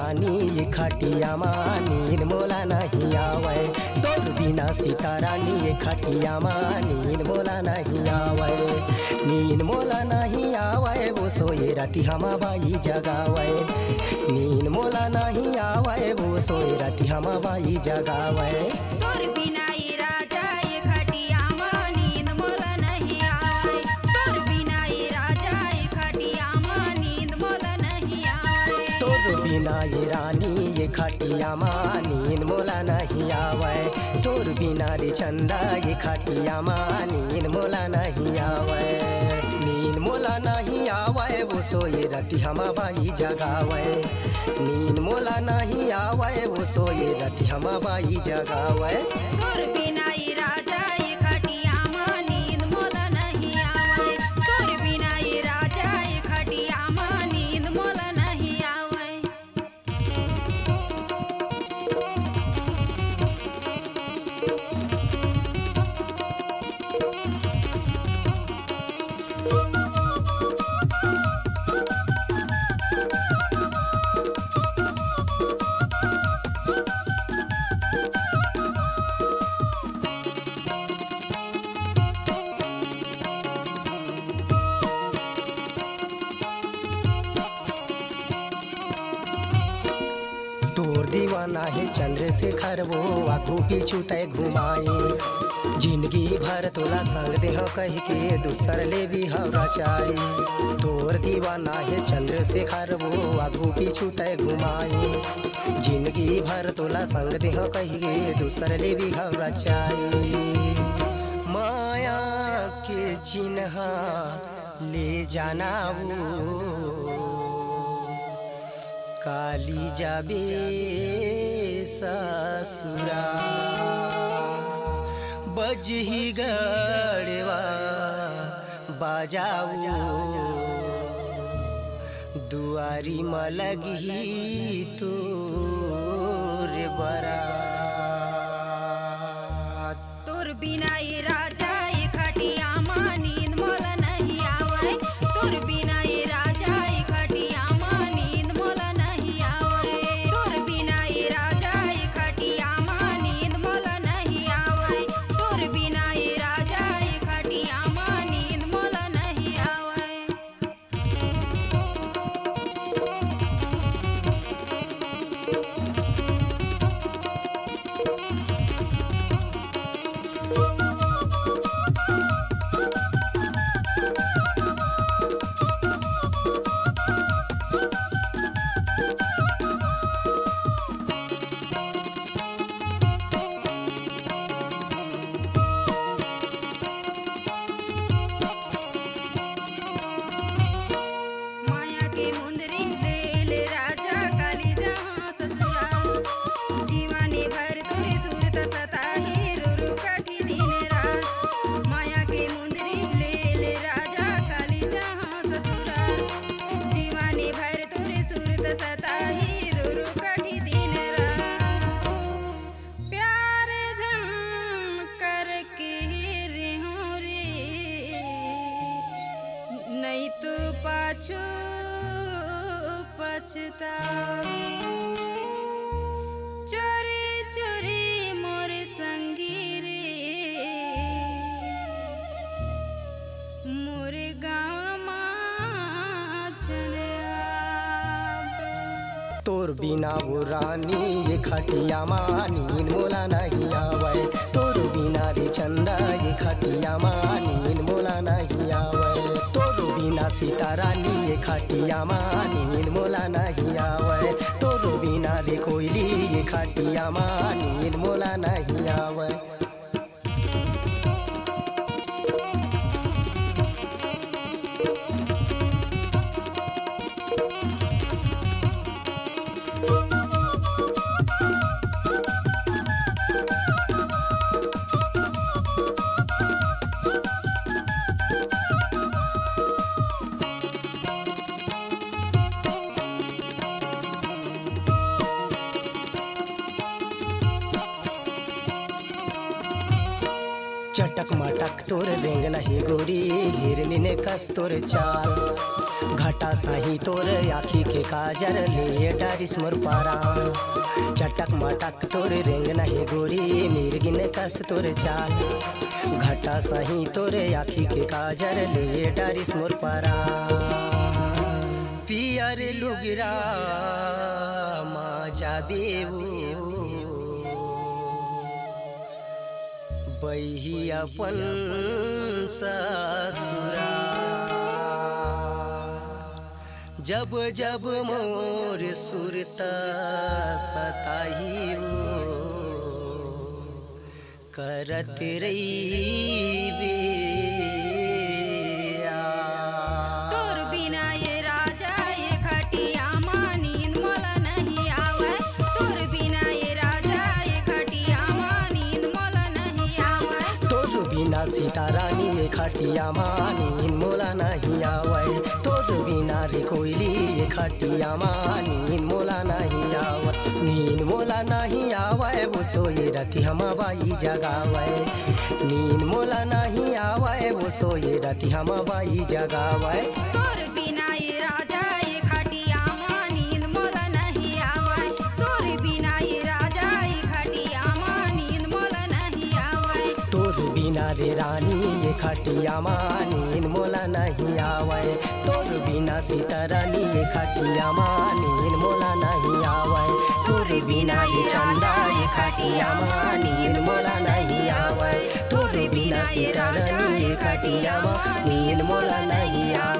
रानी ये खटिया माँ नींद मोला नहीं आवे। तोर बिना सीता रानी ये खटिया माँ नींद मोला नहीं आवे। नींद मोला नहीं आवे वो सोए राती हमा बाई जगावे। नींद मोला नहीं आवे वो सोए राती हमा बाई जगावे। तोर बिना ये राजा ये खटिया माँ नींद मोला नहीं आवे। तोर बिना ये राजा ये खटिया माँ नींद मोला नहीं आवे। तोर बिना ये रानी ये खटिया माँ नींद मोला नहीं आवे। तोर बिना रे चंदा ये खटिया माँ नींद मोला नहीं आवे। नींद मोला नहीं आवे वो सोए राती हमा बाई जगावे। नींद मोला नहीं आवे वो सोए राती हमा बाई जगावे। तोर बिना ये राजा ये खटिया माँ नींद मोला नहीं आवे। तोर बिना ये राजा ये खटिया माँ नींद मोला नहीं आवे। तोर दीवाना है चंद्रशेखर वो आगू पीछू तय घुमाए। जिंदगी भर तोला संग देह कह के दूसर ले भी हवरा चाहे। तोर दीवाना है चंद्रशेखर वो आगू पीछू तय घुमाए। जिंदगी भर तोला संग देह कह के दूसर ले भी हवरा चाहे। माया के चिन्ह ले जाना वो काली जाबे ससुरा। बजही गड़वा बाजाऊ दुआरी मलगी तोर बरा। तोर बिना ये राजा ये खटिया माँ नींद मोला नहीं आवे। तोर बिना ये राजा ये खटिया माँ नींद मोला नहीं आवे। तोर बिना ये राजा ये खटिया माँ नींद मोला नहीं आवे। तोर बिना ये राजा ये खटिया माँ नींद मोला नहीं आवे। माया के मुंदरी लेल राजा काली जहाँ ससुराल। जीवानी भर तोरी सूरत सताही रुरु काठी दिन रात। माया के मुंदरी लेल राजा काली जहाँ ससुराल। जीवानी भर तोरी सूरत सताही रुरु काठी दिन रात। प्यार झम करके रेहो रे नहीं तो पाछू पछतावी। चोरी चोरी मोर संगी रे मोर गाँव माँ चले आवे। तोर बिना वो रानी ये खटिया माँ नींद मोला नहीं आवे। तोर बिना रे चंदा ये खटिया माँ नींद मोला नहीं आवे। तोर बिना सीता रानी ये खटिया माँ नींद मोला नहीं आवे। तोर बिना रे कोयली ये खटिया माँ नींद मोला नहीं आवे। चटक मटक तोर रेंग नहीं गोरी हिरनी ने कस तोर चाल घटा सही तोर आखी के काजर ले डारिस मोर पारान चटक मटक तोर रेंग नहीं गोरी मिर्गी ने कस तोर चाल घटा सही तोर आखी के काजर ले डारिस मोर पारान पियर लुगरा मा जाबेऊ बही अपन ससुरा जब जब मोर सुरत सताही करत रही तोर बिना ये राजा ये खटिया मा नींद मोला नहीं आवे तोर बिना ये राजा ये खटिया मा नींद मोला नहीं आवे तोर बिना सीता रानी ये खटिया मा नींद मोला नहीं आवे तोर बिना रे कोयली ये खटिया मा नींद मोला नहीं आवे नींद मोला नहीं आवे वो सोए रति हम बाई जगावे नींद मोला नहीं आवे वो सोए रति हम बाई जगावे तोर बिना ये राजा ये खटिया मा नींद मोला नहीं आवे तोर बिना ये राजा ये खटिया मा नींद मोला नहीं आवे तोर बिना रे रानी ये खटिया मा नींद मोला नहीं आवे तोर बिना सीता रानी ये खटिया मा नींद मोला नहीं आवे तोर बिना ये चंदा ये खटिया मा नींद मोला नहीं आवे तोर बिना सीता रानी ये खटिया मा नींद मोला नहीं आवे।